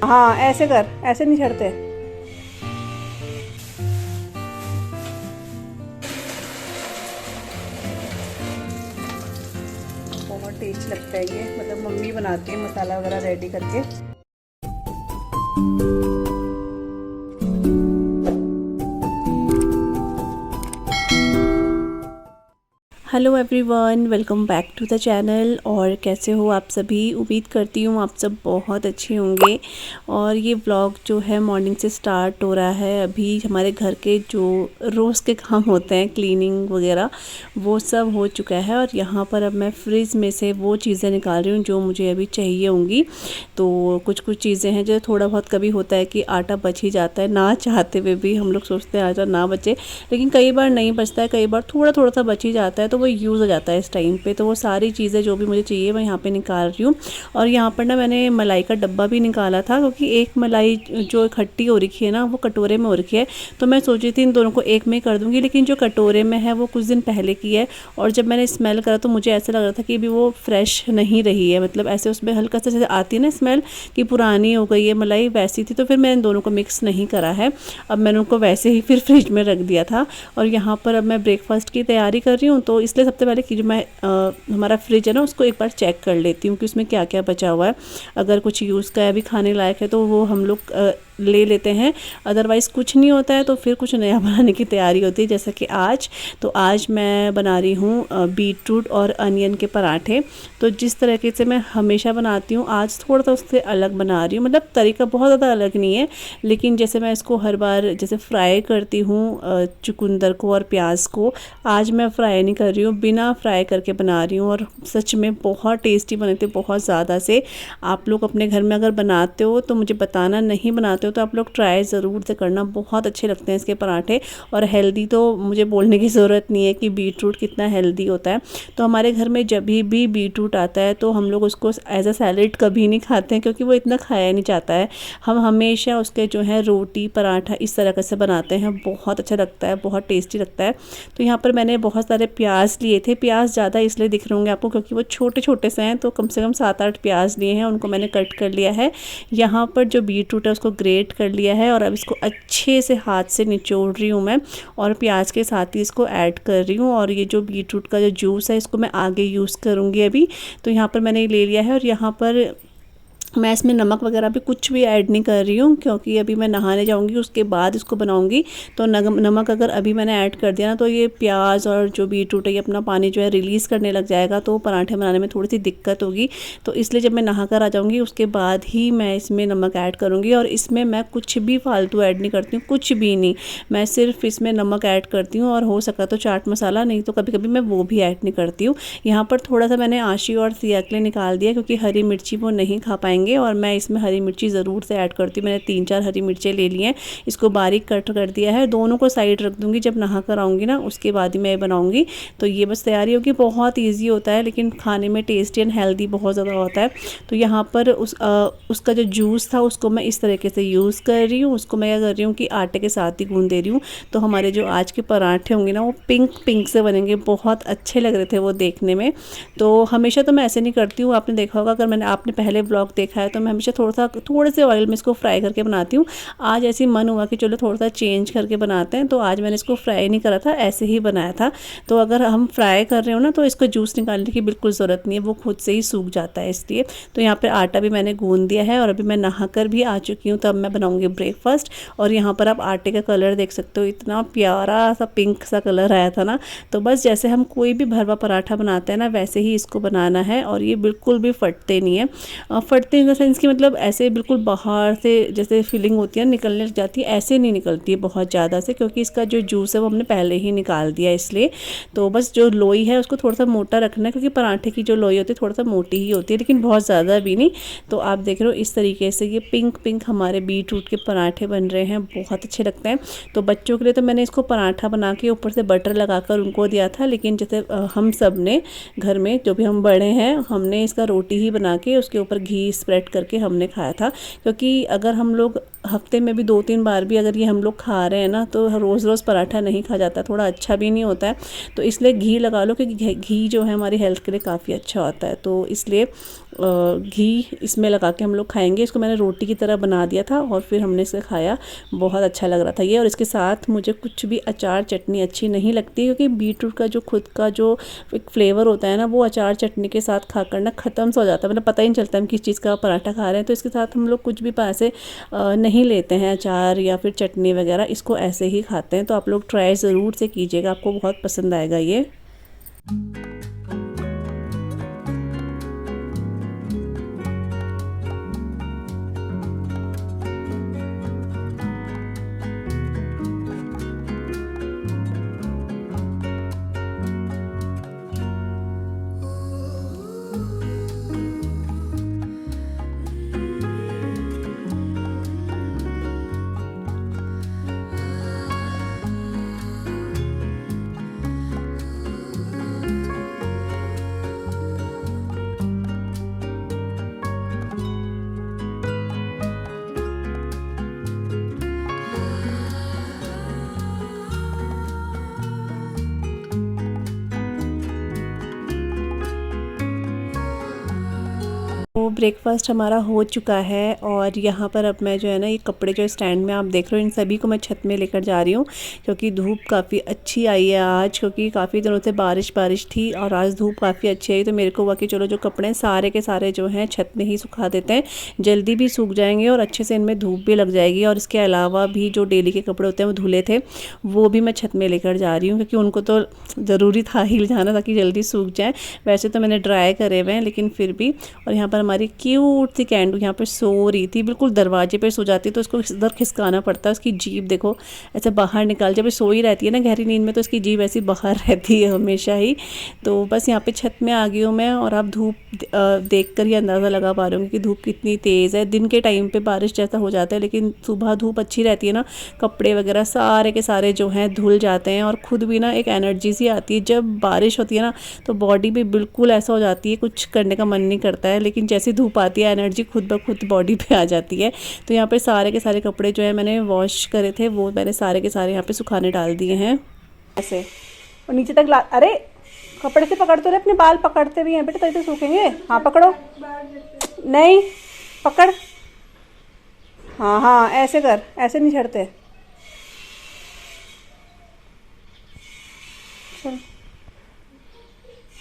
हाँ ऐसे कर, ऐसे नहीं छड़ते। बहुत टेस्टी लगता है ये, मतलब मम्मी बनाती है मसाला वगैरह रेडी करके। Hello everyone, welcome back to the channel. और कैसे हो आप सभी? उम्मीद करती हूँ आप सब बहुत अच्छे होंगे। और ये व्लॉग जो है मॉर्निंग से स्टार्ट हो रहा है। अभी हमारे घर के जो रोज़ के काम होते हैं, क्लीनिंग वगैरह, वो सब हो चुका है। और यहाँ पर अब मैं फ्रिज में से वो चीज़ें निकाल रही हूँ जो मुझे अभी चाहिए होंगी। तो कुछ चीज़ें हैं जो थोड़ा बहुत कभी होता है कि आटा बच ही जाता है, ना चाहते हुए भी हम लोग सोचते हैं आटा ना बचे, लेकिन कई बार नहीं बचता है, कई बार थोड़ा थोड़ा सा बच ही जाता है, तो वो यूज़ हो जाता है इस टाइम पे। तो वो सारी चीज़ें जो भी मुझे चाहिए मैं यहाँ पे निकाल रही हूँ। और यहाँ पर ना मैंने मलाई का डब्बा भी निकाला था, क्योंकि एक मलाई जो इकट्ठी हो रखी है ना, वो कटोरे में हो रखी है। तो मैं सोची थी इन दोनों को एक में कर दूँगी, लेकिन जो कटोरे में है वो कुछ दिन पहले की है। और जब मैंने स्मेल करा तो मुझे ऐसा लग रहा था कि अभी वो फ्रेश नहीं रही है, मतलब ऐसे उसमें हल्का सा जैसे आती है ना स्मेल कि पुरानी हो गई है मलाई, वैसी थी। तो फिर मैंने इन दोनों को मिक्स नहीं करा है, अब मैंने उनको वैसे ही फिर फ्रिज में रख दिया था। और यहाँ पर अब मैं ब्रेकफास्ट की तैयारी कर रही हूँ। तो इसलिए सबसे पहले कि जो मैं हमारा फ्रिज है ना, उसको एक बार चेक कर लेती हूँ कि उसमें क्या क्या बचा हुआ है। अगर कुछ यूज़ का अभी खाने लायक है तो वो हम लोग ले लेते हैं, अदरवाइज़ कुछ नहीं होता है तो फिर कुछ नया बनाने की तैयारी होती है। जैसा कि आज तो आज मैं बना रही हूँ बीटरूट और अनियन के पराठे। तो जिस तरीके से मैं हमेशा बनाती हूँ, आज थोड़ा सा उससे अलग बना रही हूँ। मतलब तरीका बहुत ज़्यादा अलग नहीं है, लेकिन जैसे मैं इसको हर बार जैसे फ्राई करती हूँ चुकंदर को और प्याज को, आज मैं फ्राई नहीं कर रही हूँ, बिना फ्राई करके बना रही हूँ। और सच में बहुत टेस्टी बने थे, बहुत ज़्यादा से। आप लोग अपने घर में अगर बनाते हो तो मुझे बताना, नहीं बनाते हो तो आप लोग ट्राई ज़रूर से करना, बहुत अच्छे लगते हैं इसके पराठे। और हेल्दी तो मुझे बोलने की ज़रूरत नहीं है कि बीटरूट कितना हेल्दी होता है। तो हमारे घर में जब भी बीटरूट आता है तो हम लोग उसको एज अ सैलेड कभी नहीं खाते हैं, क्योंकि वो इतना खाया नहीं जाता है। हम हमेशा उसके जो है रोटी पराठा इस तरह से बनाते हैं, बहुत अच्छा लगता है, बहुत टेस्टी लगता है। तो यहाँ पर मैंने बहुत सारे प्याज लिए थे। प्याज ज़्यादा इसलिए दिख रहे होंगे आपको क्योंकि वो छोटे छोटे से हैं, तो कम से कम 7-8 प्याज लिए हैं, उनको मैंने कट कर लिया है। यहाँ पर जो बीटरूट है उसको ग्रेट कर लिया है, और अब इसको अच्छे से हाथ से निचोड़ रही हूँ मैं, और प्याज के साथ ही इसको ऐड कर रही हूँ। और ये जो बीटरूट का जो जूस है इसको मैं आगे यूज़ करूँगी अभी। तो यहाँ पर मैंने ले लिया है, और यहाँ पर मैं इसमें नमक वगैरह भी कुछ भी ऐड नहीं कर रही हूँ, क्योंकि अभी मैं नहाने जाऊँगी, उसके बाद इसको बनाऊँगी। तो नमक अगर अभी मैंने ऐड कर दिया ना, तो ये प्याज और जो बीटरूट है ये अपना पानी जो है रिलीज़ करने लग जाएगा, तो पराठे बनाने में थोड़ी सी दिक्कत होगी। तो इसलिए जब मैं नहा कर आ जाऊँगी उसके बाद ही मैं इसमें नमक ऐड करूँगी। और इसमें मैं कुछ भी फालतू ऐड नहीं करती हूँ, कुछ भी नहीं, मैं सिर्फ इसमें नमक ऐड करती हूँ, और हो सका तो चाट मसाला, नहीं तो कभी कभी मैं वो भी ऐड नहीं करती हूँ। यहाँ पर थोड़ा सा मैंने आशी और सिया के लिए निकाल दिया, क्योंकि हरी मिर्ची वो नहीं खा पाएंगे, और मैं इसमें हरी मिर्ची ज़रूर से ऐड करती हूँ। मैंने 3-4 हरी मिर्चें ले ली हैं, इसको बारीक कट कर दिया है। दोनों को साइड रख दूँगी, जब नहा कर आऊँगी ना उसके बाद ही मैं बनाऊँगी। तो ये बस तैयारी होगी, बहुत ईजी होता है, लेकिन खाने में टेस्टी एंड हेल्दी बहुत ज़्यादा होता है। तो यहाँ पर उसका जो जूस था उसको मैं इस तरीके से यूज़ कर रही हूँ। उसको मैं क्या कर रही हूँ कि आटे के साथ ही गूँध दे रही हूँ। तो हमारे जो आज के पराठे होंगे ना, वो पिंक पिंक से बनेंगे, बहुत अच्छे लग रहे थे वो देखने में। तो हमेशा तो मैं ऐसे नहीं करती हूँ, आपने देखा होगा, अगर आपने पहले ब्लॉग देखा है तो मैं हमेशा थोड़े से ऑयल में इसको फ्राई करके बनाती हूँ। आज ऐसे मन हुआ कि चलो थोड़ा सा चेंज करके बनाते हैं, तो आज मैंने इसको फ्राई नहीं करा था, ऐसे ही बनाया था। तो अगर हम फ्राई कर रहे हो ना तो इसको जूस निकालने की बिल्कुल ज़रूरत नहीं है, वो खुद से ही सूख जाता है इसलिए। तो यहाँ पर आटा भी मैंने गूँध दिया है, और अभी मैं नहा कर भी आ चुकी हूँ, तब मैं बनाऊँगी ब्रेकफास्ट। और यहाँ पर आप आटे का कलर देख सकते हो, इतना प्यारा सा पिंक सा कलर आया था ना। तो बस जैसे हम कोई भी भरवा पराठा बनाते हैं ना, वैसे ही इसको बनाना है। और ये बिल्कुल भी फटते नहीं है, फटते इन द सेंस कि मतलब ऐसे बिल्कुल बाहर से जैसे फीलिंग होती है निकलने लग जाती है, ऐसे नहीं निकलती है बहुत ज़्यादा से, क्योंकि इसका जो जूस है वो हमने पहले ही निकाल दिया इसलिए। तो बस जो लोई है उसको थोड़ा सा मोटा रखना है, क्योंकि पराठे की जो लोई होती है थोड़ा सा मोटी ही होती है, लेकिन बहुत ज़्यादा भी नहीं। तो आप देख रहे हो इस तरीके से ये पिंक पिंक हमारे बीटरूट के पराठे बन रहे हैं, बहुत अच्छे लगते हैं। तो बच्चों के लिए तो मैंने इसको पराठा बना के ऊपर से बटर लगाकर उनको दिया था, लेकिन जैसे हम सब ने घर में जो भी हम बड़े हैं, हमने इसका रोटी ही बना के उसके ऊपर घी स्प्रेड करके हमने खाया था। क्योंकि अगर हम लोग हफ्ते में भी 2-3 बार भी अगर ये हम लोग खा रहे हैं ना, तो रोज़ रोज़ पराठा नहीं खा जाता, थोड़ा अच्छा भी नहीं होता है। तो इसलिए घी लगा लो, क्योंकि घी जो है हमारी हेल्थ के लिए काफ़ी अच्छा होता है। तो इसलिए घी इसमें लगा के हम लोग खाएंगे। इसको मैंने रोटी की तरह बना दिया था और फिर हमने इसे खाया, बहुत अच्छा लग रहा था ये। और इसके साथ मुझे कुछ भी अचार चटनी अच्छी नहीं लगती, क्योंकि बीटरूट का जो खुद का जो एक फ्लेवर होता है ना, वो अचार चटनी के साथ खाकर ना ख़त्म सा हो जाता है, मतलब पता ही नहीं चलता हम किस चीज़ का पराठा खा रहे हैं। तो इसके साथ हम लोग कुछ भी ऐसे नहीं लेते हैं अचार या फिर चटनी वगैरह, इसको ऐसे ही खाते हैं। तो आप लोग ट्राई ज़रूर से कीजिएगा, आपको बहुत पसंद आएगा ये। तो ब्रेकफास्ट हमारा हो चुका है और यहाँ पर अब मैं जो है ना, ये कपड़े जो स्टैंड में आप देख रहे हो, इन सभी को मैं छत में लेकर जा रही हूँ, क्योंकि धूप काफ़ी अच्छी आई है आज, क्योंकि काफ़ी दिनों से बारिश थी और आज धूप काफ़ी अच्छी आई। तो मेरे को हुआ कि चलो जो कपड़े हैं सारे के सारे जो हैं छत में ही सुखा देते हैं, जल्दी भी सूख जाएंगे और अच्छे से इनमें धूप भी लग जाएगी। और इसके अलावा भी जो डेली के कपड़े होते हैं वो धुले थे, वो भी मैं छत में लेकर जा रही हूँ, क्योंकि उनको तो ज़रूरी था ही ले जाना ताकि जल्दी सूख जाए। वैसे तो मैंने ड्राई करे हुए हैं, लेकिन फिर भी। और यहाँ पर हमारी क्यूट सी कैंडू यहाँ पर सो रही थी, बिल्कुल दरवाजे पे सो जाती, तो उसको इधर खिसकाना पड़ता है। उसकी जीभ देखो ऐसे बाहर निकाल, जब सो ही रहती है ना गहरी नींद में, तो उसकी जीभ ऐसी बाहर रहती है हमेशा ही। तो बस यहाँ पे छत में आ गई हूँ मैं, और आप धूप देख कर ही अंदाज़ा लगा पा रहे होंगे कि धूप कितनी तेज़ है। दिन के टाइम पे बारिश जैसा हो जाता है, लेकिन सुबह धूप अच्छी रहती है ना, कपड़े वगैरह सारे के सारे जो हैं धुल जाते हैं, और ख़ुद भी ना एक एनर्जी सी आती है। जब बारिश होती है ना, तो बॉडी भी बिल्कुल ऐसा हो जाती है, कुछ करने का मन नहीं करता है, लेकिन जैसे धूप आती है एनर्जी खुद ब खुद बॉडी पे आ जाती है। तो यहाँ पे सारे के सारे कपड़े जो है मैंने वॉश करे थे, वो मैंने सारे के सारे यहाँ पे सुखाने डाल दिए हैं ऐसे। और नीचे तक अरे कपड़े से पकड़ते रहे, अपने बाल पकड़ते भी हैं बेटा, तभी तो सूखेंगे। हाँ पकड़ो, नहीं पकड़, हाँ हाँ ऐसे कर, ऐसे नहीं छड़ते।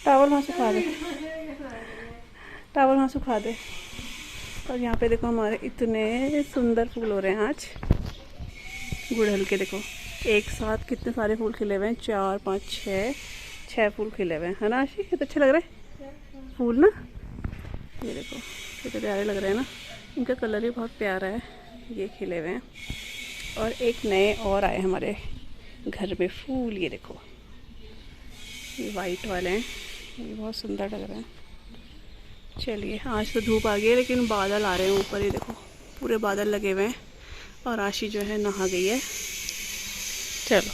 टावल वहाँ सुखा दे, टावल वहाँ सुखा दे। और यहाँ पे देखो हमारे इतने सुंदर फूल हो रहे हैं आज, गुड़हल के। देखो एक साथ कितने सारे फूल खिले हुए हैं, 4 5 6 फूल खिले हुए हैं, है ना आशी? कितने अच्छे लग रहे हैं फूल ना। ये देखो कितने प्यारे लग रहे हैं ना, इनका कलर भी बहुत प्यारा है। ये खिले हुए हैं और एक नए और आए हमारे घर में फूल, ये देखो ये वाइट वाले हैं, ये बहुत सुंदर लग रहे हैं। चलिए आज तो धूप आ गई है, लेकिन बादल आ रहे हैं ऊपर, ये देखो पूरे बादल लगे हुए हैं। और आशी जो है नहा गई है। चलो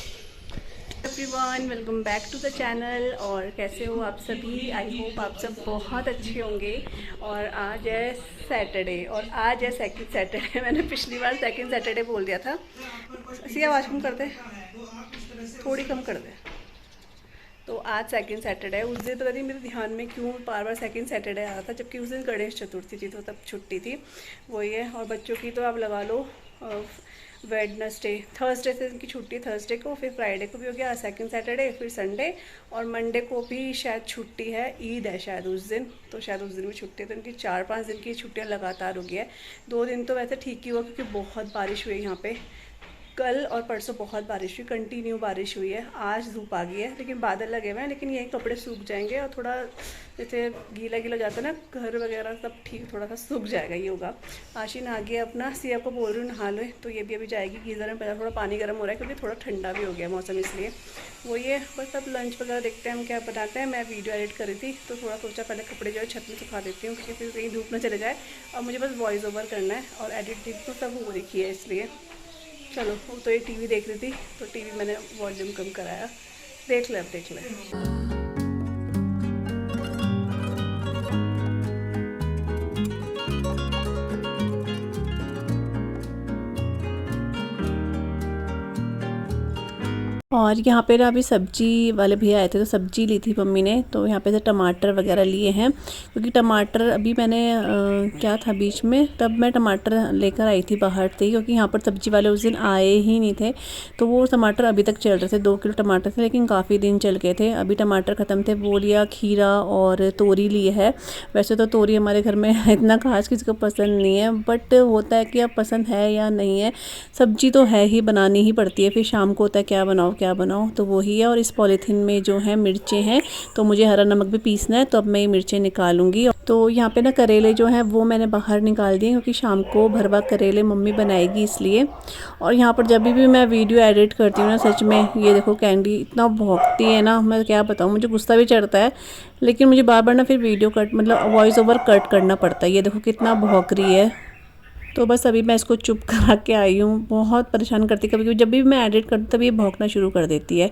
everyone, welcome back to the channel. और कैसे हो आप सभी? आई होप आप सब बहुत अच्छे होंगे। और आज है सैटरडे, और आज है सेकंड सैटरडे। मैंने पिछली बार सेकंड सैटरडे बोल दिया था। ऐसी आवाज़ कम कर दे, थोड़ी कम कर दे। तो आज सेकंड सैटरडे है। उस दिन पता नहीं मेरे ध्यान में क्यों बार बार सेकंड सैटरडे आ रहा था, जबकि उस दिन गणेश चतुर्थी थी, तो तब छुट्टी थी वही है। और बच्चों की तो आप लगा लो वेडनेसडे, थर्सडे से इनकी छुट्टी, थर्सडे को, फिर फ्राइडे को भी हो गया सेकंड सैटरडे, फिर संडे, और मंडे को भी शायद छुट्टी है, ईद है शायद उस दिन, तो शायद उस दिन भी छुट्टी है। तो इनकी 4 5 दिन की छुट्टियाँ लगातार हो गई है। 2 दिन तो वैसे ठीक ही हुआ, क्योंकि बहुत बारिश हुई यहाँ पे। कल और परसों बहुत बारिश हुई, कंटिन्यू बारिश हुई है। आज धूप आ गई है, लेकिन बादल लगे हुए हैं, लेकिन ये कपड़े सूख जाएंगे। और थोड़ा जैसे गीला गीला जाता है ना घर वगैरह, सब ठीक थोड़ा सा सूख जाएगा, ये होगा। आशी नहा गया अपना, सिया को बोल रही हूँ नहा लो, तो ये भी अभी जाएगी गीज़र में। पहले थोड़ा पानी गर्म हो रहा है, क्योंकि थोड़ा ठंडा भी हो गया मौसम, इसलिए वो ये बस। अब लंच वगैरह देखते हैं हम क्या बनाते हैं। मैं वीडियो एडिट करी थी, तो थोड़ा सोचा पहले कपड़े जो है छत में सुखा देती हूँ, क्योंकि फिर कहीं धूप ना चले जाए। और मुझे बस वॉइस ओवर करना है, और एडिट तो सब हो रखी है, इसलिए। चलो, तो ये टीवी देख रही थी, तो टीवी मैंने वॉल्यूम कम कराया। देख ले, अब देख ले। और यहाँ पे ना अभी सब्जी वाले भैया आए थे तो सब्जी ली थी मम्मी ने, तो यहाँ पे से टमाटर वगैरह लिए हैं क्योंकि टमाटर अभी मैंने क्या था बीच में, तब मैं टमाटर लेकर आई थी बाहर से, क्योंकि यहाँ पर सब्जी वाले उस दिन आए ही नहीं थे। तो वो टमाटर अभी तक चल रहे थे, 2 किलो टमाटर थे लेकिन काफ़ी दिन चल गए थे। अभी टमाटर ख़त्म थे, वो लिया, खीरा और तोरी लिए है। वैसे तो तोरी हमारे घर में इतना खास किसी को पसंद नहीं है, बट होता है कि अब पसंद है या नहीं है, सब्जी तो है ही, बनानी ही पड़ती है। फिर शाम को होता है क्या बनाओ, तो वही है। और इस पॉलीथीन में जो है मिर्चें हैं, तो मुझे हरा नमक भी पीसना है, तो अब मैं ये मिर्चें निकालूंगी। तो यहाँ पे ना करेले जो हैं वो मैंने बाहर निकाल दिए, क्योंकि शाम को भरवा करेले मम्मी बनाएगी इसलिए। और यहाँ पर जब भी मैं वीडियो एडिट करती हूँ ना, सच में ये देखो कैंडी इतना भौंकती है ना, मैं क्या बताऊँ, मुझे गुस्सा भी चढ़ता है, लेकिन मुझे बार बार ना फिर वीडियो कट मतलब वॉइस ओवर कट करना पड़ता है। ये देखो कितना भौंक रही है। तो बस अभी मैं इसको चुप करा के आई हूँ, बहुत परेशान करती कभी कभी, जब भी मैं एडिट करती तब ये भौंकना शुरू कर देती है।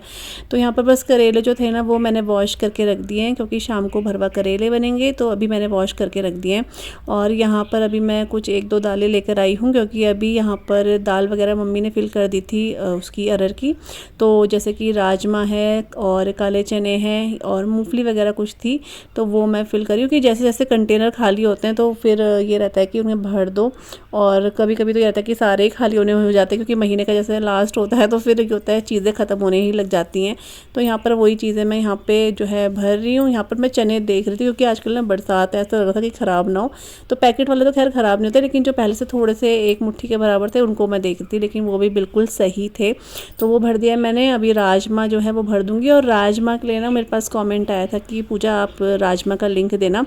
तो यहाँ पर बस करेले जो थे ना वो मैंने वॉश करके रख दिए हैं, क्योंकि शाम को भरवा करेले बनेंगे, तो अभी मैंने वॉश करके रख दिए हैं। और यहाँ पर अभी मैं कुछ 1-2 दालें लेकर आई हूँ, क्योंकि अभी यहाँ पर दाल वगैरह मम्मी ने फिल कर दी थी उसकी अरहर की। तो जैसे कि राजमा है और काले चने हैं और मूंगफली वगैरह कुछ थी, तो वो मैं फिल करी हूँ कि जैसे जैसे कंटेनर खाली होते हैं तो फिर ये रहता है कि उन्हें भर दो। और कभी कभी तो ये रहता है कि सारे ही खाली होने हो जाते हैं, क्योंकि महीने का जैसे लास्ट होता है तो फिर होता है चीज़ें ख़त्म होने ही लग जाती हैं। तो यहाँ पर वही चीज़ें मैं यहाँ पे जो है भर रही हूँ। यहाँ पर मैं चने देख रही थी, क्योंकि आजकल ना बरसात है, ऐसा लग रहा था कि ख़राब ना हो। तो पैकेट वाले तो खैर ख़राब नहीं होते, लेकिन जो पहले से थोड़े से 1 मुट्ठी के बराबर थे उनको मैं देख रही थी, लेकिन वो भी बिल्कुल सही थे, तो वो भर दिया मैंने। अभी राजमा जो है वो भर दूँगी। और राजमा के लिए ना मेरे पास कॉमेंट आया था कि पूजा आप राजमा का लिंक देना,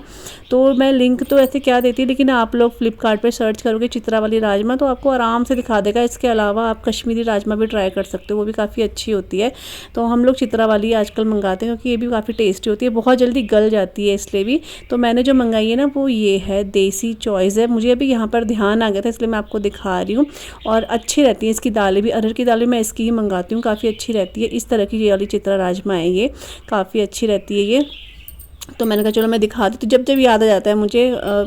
तो मैं लिंक तो ऐसे क्या देती, लेकिन आप लोग फ्लिपकार्ट पर सर्च करोगे चित्रा वाली राजमा तो आपको आराम से दिखा देगा। इसके अलावा आप कश्मीरी राजमा भी ट्राई कर सकते हो, वो भी काफ़ी अच्छी होती है। तो हम लोग चित्रा वाली आजकल मंगाते हैं, क्योंकि ये भी काफ़ी टेस्टी होती है, बहुत जल्दी गल जाती है इसलिए भी। तो मैंने जो मंगाई है ना वो ये है, देसी चॉइस है। मुझे अभी यहाँ पर ध्यान आ गया था इसलिए मैं आपको दिखा रही हूँ। और अच्छी रहती है इसकी दालें भी, अरहर की दालें मैं इसकी ही मंगाती हूँ, काफ़ी अच्छी रहती है। इस तरह की ये वाली चित्रा राजमा है, ये काफ़ी अच्छी रहती है ये। तो मैंने कहा चलो मैं दिखा दी, तो जब जब याद आ जाता है मुझे।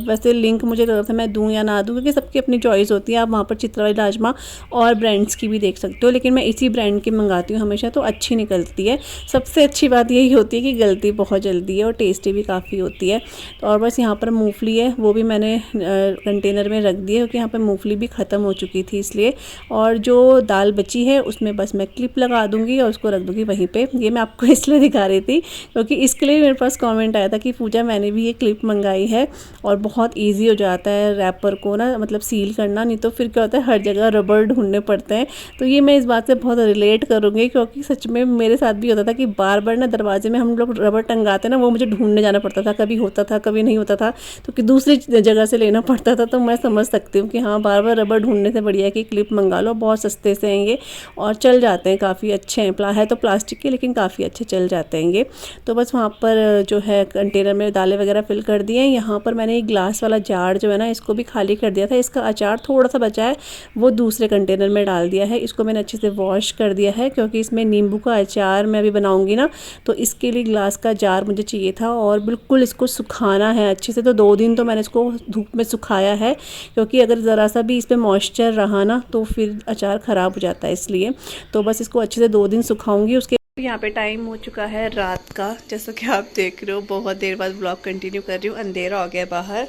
वैसे लिंक मुझे लग रहा था मैं दूं या ना दूं, क्योंकि सबकी अपनी चॉइस होती है। आप वहाँ पर चित्रा वाली राजमा और ब्रांड्स की भी देख सकते हो, लेकिन मैं इसी ब्रांड की मंगाती हूँ हमेशा, तो अच्छी निकलती है। सबसे अच्छी बात यही होती है कि गलती बहुत जल्दी है और टेस्टी भी काफ़ी होती है। तो और बस यहाँ पर मूँगफली है, वो भी मैंने कंटेनर में रख दी है, क्योंकि यहाँ पर मूँगफली भी ख़त्म हो चुकी थी इसलिए। और जो दाल बची है उसमें बस मैं क्लिप लगा दूँगी और उसको रख दूँगी वहीं पर। ये मैं आपको इसलिए दिखा रही थी क्योंकि इसके लिए मेरे पास कॉमेंट आया था कि पूजा मैंने भी ये क्लिप मंगाई है और बहुत इजी हो जाता है रैपर को ना मतलब सील करना, नहीं तो फिर क्या होता है हर जगह रबर ढूंढने पड़ते हैं। तो ये मैं इस बात से बहुत रिलेट करूँगी, क्योंकि सच में मेरे साथ भी होता था कि बार बार ना दरवाजे में हम लोग रबर टंगाते ना, वो मुझे ढूंढने जाना पड़ता था, कभी होता था कभी नहीं होता था, तो कि दूसरी जगह से लेना पड़ता था। तो मैं समझ सकती हूँ कि हाँ, बार बार रबर ढूंढने से बढ़िया है कि क्लिप मंगा लो, बहुत सस्ते से हैं ये और चल जाते हैं, काफ़ी अच्छे हैं। है तो प्लास्टिक के लेकिन काफ़ी अच्छे चल जाते हैं ये। तो बस वहाँ पर जो है कंटेनर में दालें वगैरह फिल कर दिए हैं। यहाँ पर मैंने एक ग्लास वाला जार जो है ना, इसको भी खाली कर दिया था। इसका अचार थोड़ा सा बचा है, वो दूसरे कंटेनर में डाल दिया है। इसको मैंने अच्छे से वॉश कर दिया है, क्योंकि इसमें नींबू का अचार मैं अभी बनाऊंगी ना, तो इसके लिए ग्लास का जार मुझे चाहिए था। और बिल्कुल इसको सुखाना है अच्छे से, तो 2 दिन तो मैंने इसको धूप में सुखाया है, क्योंकि अगर ज़रा सा भी इस पर मॉइस्चर रहा ना तो फिर अचार ख़राब हो जाता है इसलिए। तो बस इसको अच्छे से 2 दिन सुखाऊंगी। उसके यहाँ पे टाइम हो चुका है रात का, जैसा कि आप देख रहे हो बहुत देर बाद ब्लॉग कंटिन्यू कर रही हूँ। अंधेरा हो गया बाहर,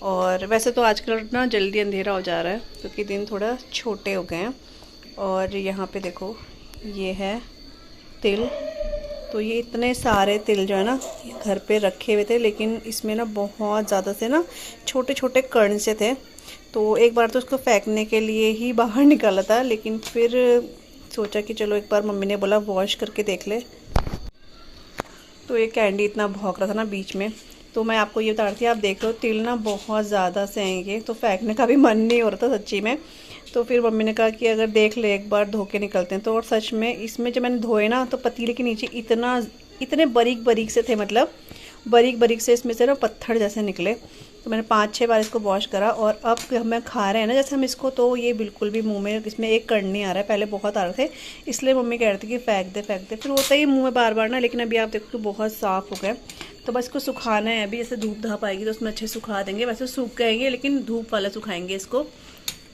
और वैसे तो आजकल ना जल्दी अंधेरा हो जा रहा है क्योंकि दिन थोड़ा छोटे हो गए हैं। और यहाँ पे देखो ये है तिल, तो ये इतने सारे तिल जो है ना घर पे रखे हुए थे, लेकिन इसमें ना बहुत ज़्यादा से ना छोटे छोटे कण से थे। तो एक बार तो उसको फेंकने के लिए ही बाहर निकाला था, लेकिन फिर सोचा कि चलो एक बार मम्मी ने बोला वॉश करके देख ले। तो ये कैंडी इतना भौंक रहा था ना बीच में, तो मैं आपको ये बता रही थी, आप देख लो तिल ना बहुत ज़्यादा से आएंगे, तो फेंकने का भी मन नहीं हो रहा था सच्ची में। तो फिर मम्मी ने कहा कि अगर देख ले एक बार धो के निकलते हैं। तो और सच में इसमें जब मैंने धोए ना, तो पतीले के नीचे इतने बारीक बारीक से थे, मतलब बारीक बारीक से इसमें से ना पत्थर जैसे निकले। तो मैंने 5-6 बार इसको वॉश करा, और अब हम खा रहे हैं ना जैसे हम इसको, तो ये बिल्कुल भी मुंह में इसमें एक कण नहीं आ रहा है। पहले बहुत आ रहे थे, इसलिए मम्मी कह रही थी कि फेंक दे। फिर होता ही मुंह में बार बार ना, लेकिन अभी आप देखो कि बहुत साफ़ हो गए। तो बस इसको सुखाना है अभी, जैसे धूप धाप आएगी तो उसमें अच्छे सुखा देंगे। वैसे सूख गएंगे लेकिन धूप वाला सुखाएंगे इसको,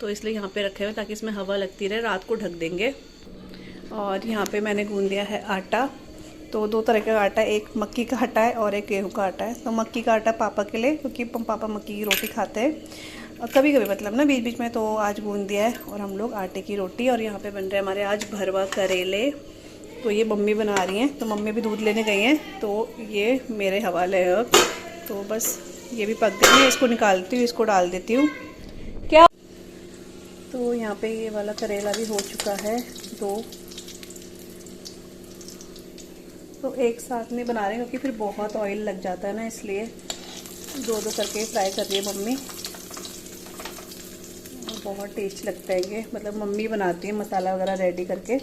तो इसलिए यहाँ पे रखे हुए ताकि इसमें हवा लगती रहे, रात को ढक देंगे। और यहाँ पे मैंने गूंद दिया है आटा। तो दो तरह का आटा, एक मक्की का आटा है और एक गेहूं का आटा है। तो मक्की का आटा पापा के लिए, क्योंकि पापा मक्की की रोटी खाते हैं और कभी कभी मतलब ना बीच बीच में, तो आज गूंद दिया है और हम लोग आटे की रोटी। और यहाँ पे बन रहे हैं हमारे आज भरवा करेले। तो ये मम्मी बना रही हैं, तो मम्मी भी दूध लेने गई हैं, तो ये मेरे हवाले है अब। तो बस ये भी पक गई है, इसको निकालती हूँ, इसको डाल देती हूँ। क्या तो यहाँ पे ये वाला करेला भी हो चुका है दो। तो एक साथ में बना रहे हैं क्योंकि फिर बहुत ऑयल लग जाता है ना, इसलिए दो दो करके फ्राई कर रही है मम्मी। और बहुत टेस्ट लगता है ये, मतलब मम्मी बनाती है मसाला वगैरह रेडी करके।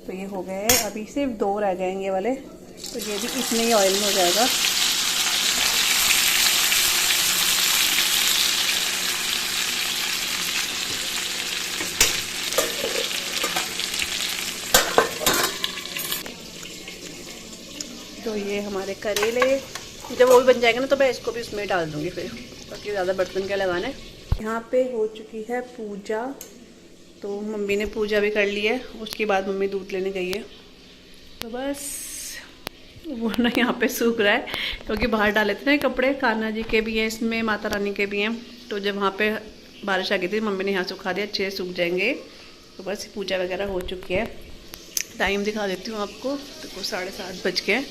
तो ये हो गए, अभी सिर्फ दो रह जाएंगे ये वाले, तो ये भी इतने ही ऑयल में हो जाएगा। तो ये हमारे करेले जब वो भी बन जाएंगे ना, तो मैं इसको भी उसमें डाल दूँगी फिर, बाकी ज़्यादा बर्तन क्या लगाने। यहाँ पे हो चुकी है पूजा, तो मम्मी ने पूजा भी कर ली है। उसके बाद मम्मी दूध लेने गई है। तो बस वो ना यहाँ पे सूख रहा है, क्योंकि बाहर डाले थे ना कपड़े, कान्हा जी के भी हैं इसमें, माता रानी के भी हैं। तो जब वहाँ पे बारिश आ गई थी, मम्मी ने यहाँ सुखा दिया, अच्छे से सूख जाएंगे। तो बस पूजा वगैरह हो चुकी है। टाइम दिखा देती हूँ आपको, तो 7:30 बज गए।